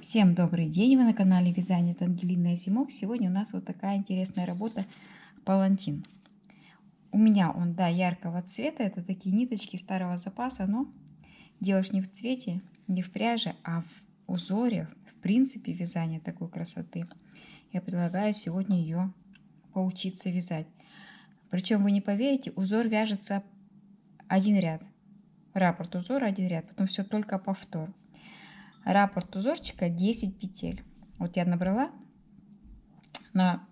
Всем добрый день! Вы на канале Вязание от Ангелины Азимок. Сегодня у нас вот такая интересная работа палантин. У меня он, да, яркого цвета. Это такие ниточки старого запаса, но делаешь не в цвете, не в пряже, а в узоре. В принципе, вязание такой красоты. Я предлагаю сегодня ее поучиться вязать. Причем вы не поверите, узор вяжется один ряд. Раппорт узора один ряд, потом все только повтор. Раппорт узорчика 10 петель. Вот я набрала на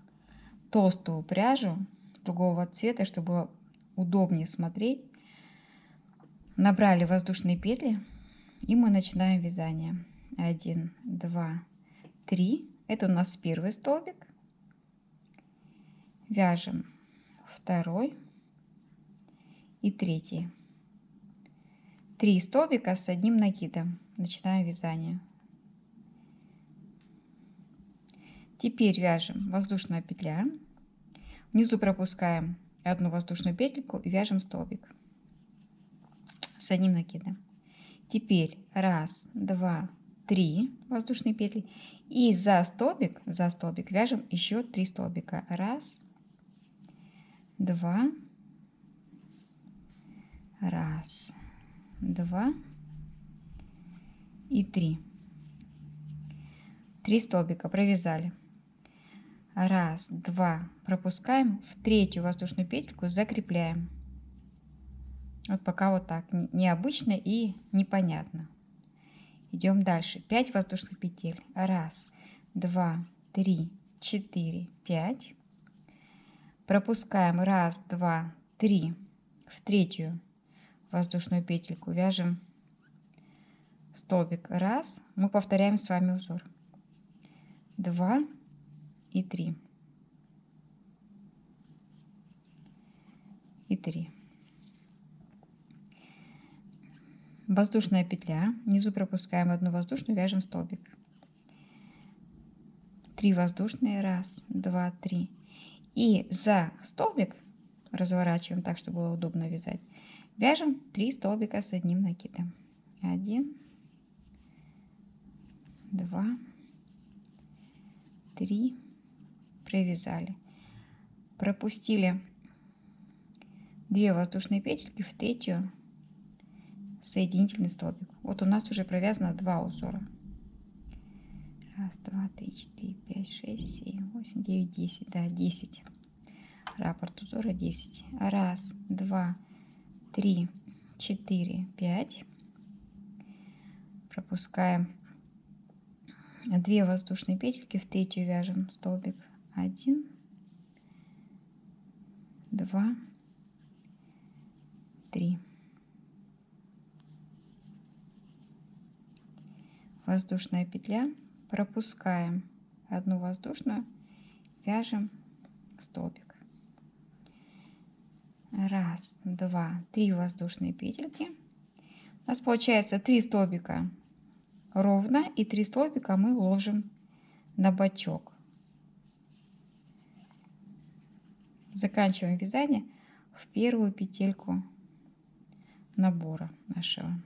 толстую пряжу другого цвета, чтобы было удобнее смотреть. Набрали воздушные петли, и мы начинаем вязание. 1, 2, 3. Это у нас первый столбик. Вяжем второй и третий. 3 столбика с одним накидом. Начинаем вязание. Теперь вяжем воздушная петля. Внизу пропускаем одну воздушную петельку и вяжем столбик с одним накидом. Теперь 1, 2, 3 воздушные петли. И за столбик вяжем еще 3 столбика. 1, 2, 1, 2 и 3. 3 столбика провязали. 1, 2 пропускаем, в третью воздушную петельку закрепляем. Вот пока вот так, необычно и непонятно. Идем дальше. 5 воздушных петель. 1, 2, 3, 4, 5. Пропускаем 1, 2, 3 в третью воздушную петельку, вяжем столбик 1, мы повторяем с вами узор 2 и 3 и 3. Воздушная петля, внизу пропускаем одну воздушную, вяжем столбик, 3 воздушные, 1, 2, 3, и за столбик разворачиваем так, чтобы было удобно вязать, вяжем 3 столбика с одним накидом. 1, 2, 3, провязали, пропустили 2 воздушные петельки в третью соединительный столбик. Вот у нас уже провязано 2 узора. 1, 2, 3, 4, 5, 6, 7, 8, 9, 10. Да, 10. Раппорт узора 10. 1, 2, 3, 4, 5. Пропускаем 2 воздушные петельки в третью, вяжем столбик 1, 2, 3. Воздушная петля, пропускаем одну воздушную, вяжем столбик. 1, 2, 3 воздушные петельки. У нас получается 3 столбика ровно, и 3 столбика мы ложим на бочок. Заканчиваем вязание в первую петельку набора нашего.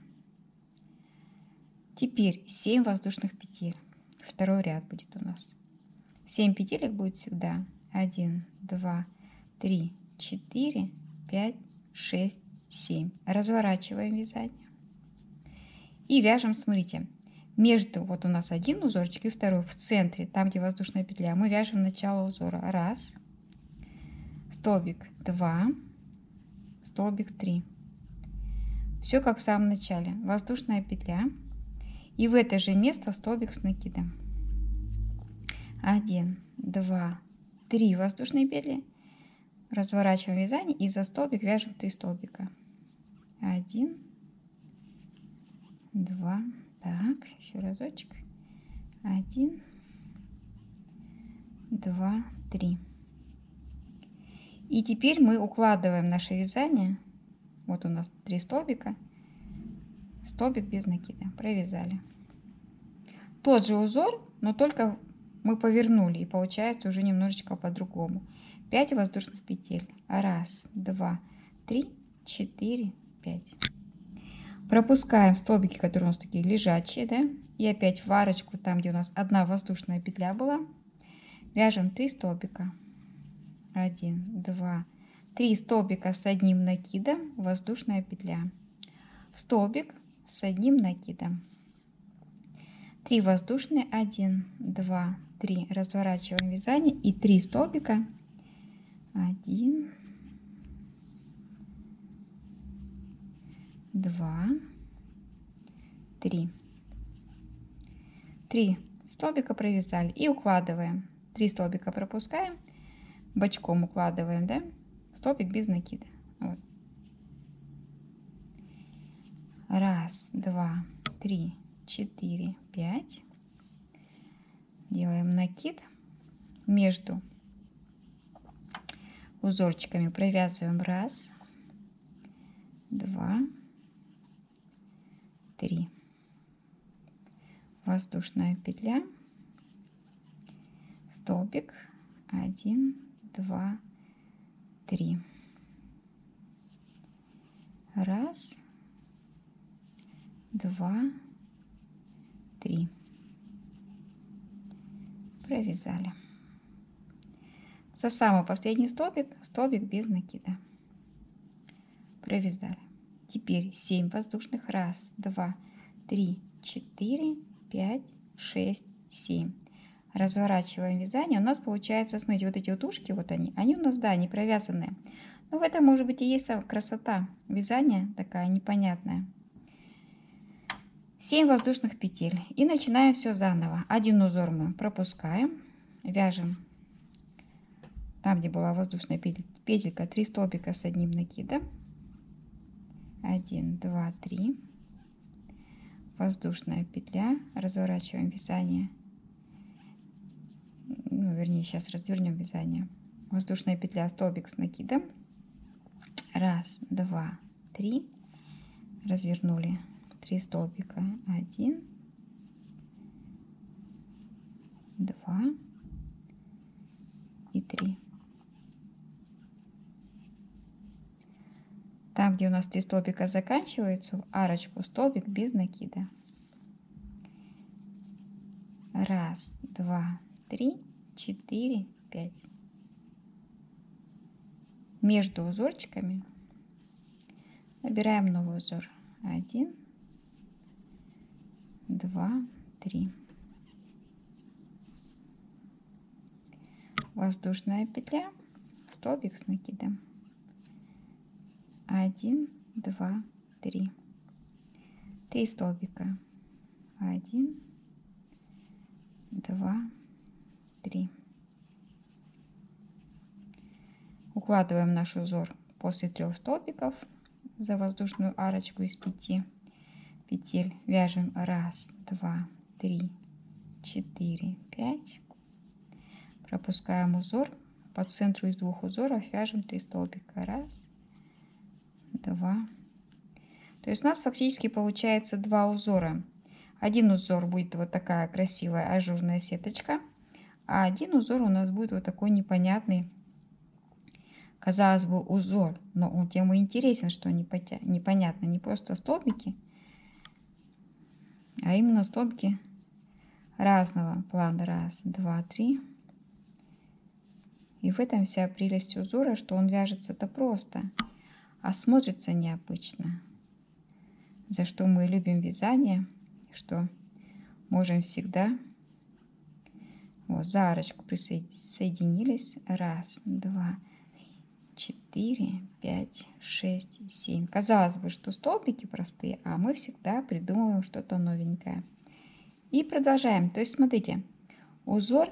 Теперь 7 воздушных петель. Второй ряд будет у нас. 7 петелек будет всегда. 1, 2, 3, 4, 5, 6, 7. Разворачиваем вязание. И вяжем, смотрите, между, вот у нас один узорчик и второй, в центре, там где воздушная петля, мы вяжем начало узора. 1, столбик 2, столбик 3. Все как в самом начале. Воздушная петля. И в это же место столбик с накидом. 1, 2, 3 воздушные петли. Разворачиваем вязание и за столбик вяжем 3 столбика. 1, 2, так, еще разочек. 1, 2, 3. И теперь мы укладываем наше вязание. Вот у нас 3 столбика. Столбик без накида. Провязали. Тот же узор, но только мы повернули, и получается уже немножечко по-другому. 5 воздушных петель. 1, 2, 3, 4, 5. Пропускаем столбики, которые у нас такие лежачие, да, и опять в арочку, там, где у нас одна воздушная петля была, вяжем 3 столбика. 1, 2, 3 столбика с одним накидом, воздушная петля. Столбик с одним накидом. 3 воздушные, 1, 2, 3. Разворачиваем вязание и 3 столбика. 1, 2, 3. 3 столбика провязали и укладываем. 3 столбика пропускаем, бочком укладываем, да? Столбик без накида. Вот. 1, 2, 3, 4, 5. Делаем накид. Между узорчиками провязываем 1, 2, 3. Воздушная петля, столбик, 1, 2, 3. 1, 2, 3. Провязали. За самый последний столбик, столбик без накида. Провязали. Теперь 7 воздушных. 1, 2, 3, 4, 5, 6, 7. Разворачиваем вязание. У нас получается, смотрите, вот эти вот ушки, вот они у нас, да, не провязанные. Но в этом, может быть, и есть красота вязания, такая непонятная. 7 воздушных петель. И начинаем все заново. Один узор мы пропускаем, вяжем там, где была воздушная петелька, 3 столбика с одним накидом. 1, 2, 3. Воздушная петля. Разворачиваем вязание. Ну, вернее, сейчас развернем вязание. Воздушная петля, столбик с накидом. 1, 2, 3. Развернули 3 столбика. 1, 2 и 3. Там, где у нас 3 столбика заканчиваются, в арочку столбик без накида. 1, 2, 3, 4, 5. Между узорчиками набираем новый узор. 1, 2, 3. Воздушная петля, столбик с накидом. 1, 2, 3. 3 столбика. 1, 2, 3. Укладываем наш узор после 3 столбиков за воздушную арочку из 5 петель. Вяжем 1, 2, 3, 4, 5. Пропускаем узор. По центру из 2 узоров вяжем 3 столбика. 1, 2. То есть у нас фактически получается 2 узора. Один узор будет вот такая красивая ажурная сеточка, а один узор у нас будет вот такой непонятный, казалось бы, узор. Но он тем и интересен, что непонятно, не просто столбики, а именно столбики разного плана. 1, 2, 3. И в этом вся прелесть узора, что он вяжется-то просто, а смотрится необычно. За что мы любим вязание, что можем всегда вот за арочку присоединились. 1, 2, 4, 5, 6, 7. Казалось бы, что столбики простые, а мы всегда придумываем что-то новенькое. И продолжаем. То есть смотрите, узор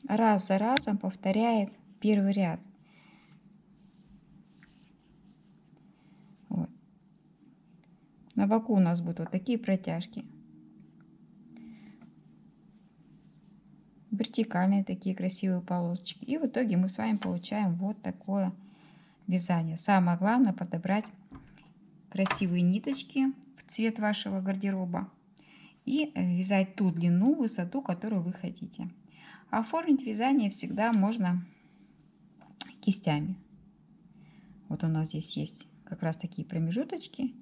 раз за разом повторяет первый ряд. Вот. На боку у нас будут вот такие протяжки. Вертикальные такие красивые полосочки. И в итоге мы с вами получаем вот такое вязание. Самое главное подобрать красивые ниточки в цвет вашего гардероба и вязать ту длину, высоту, которую вы хотите. Оформить вязание всегда можно кистями. Вот у нас здесь есть как раз такие промежуточки.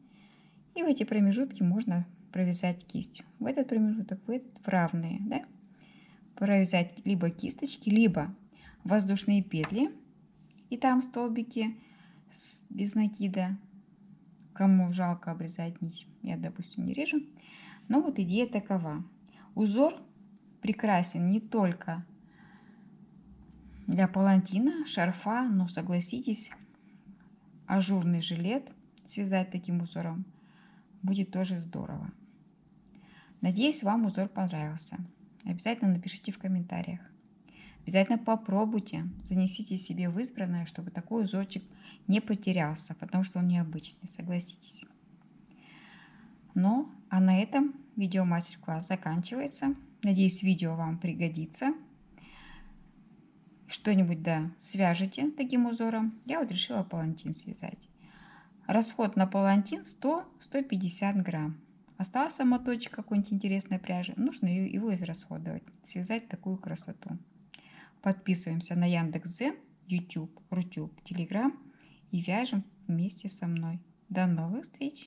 И в эти промежутки можно провязать кисть. В этот промежуток, в этот, в равные, да? Провязать либо кисточки, либо воздушные петли. И там столбики без накида. Кому жалко обрезать нить, я, допустим, не режу. Но вот идея такова. Узор прекрасен не только для палантина, шарфа, но, согласитесь, ажурный жилет связать таким узором будет тоже здорово. Надеюсь, вам узор понравился. Обязательно напишите в комментариях. Обязательно попробуйте, занесите себе в избранное, чтобы такой узорчик не потерялся, потому что он необычный, согласитесь. Ну, а на этом видео мастер-класс заканчивается. Надеюсь, видео вам пригодится. Что-нибудь, да, свяжете таким узором. Я вот решила палантин связать. Расход на палантин 100-150 грамм. Остался моточек какой-нибудь интересной пряжи, нужно его израсходовать, связать такую красоту. Подписываемся на Яндекс.Дзен, YouTube, Рутюб, Telegram и вяжем вместе со мной. До новых встреч!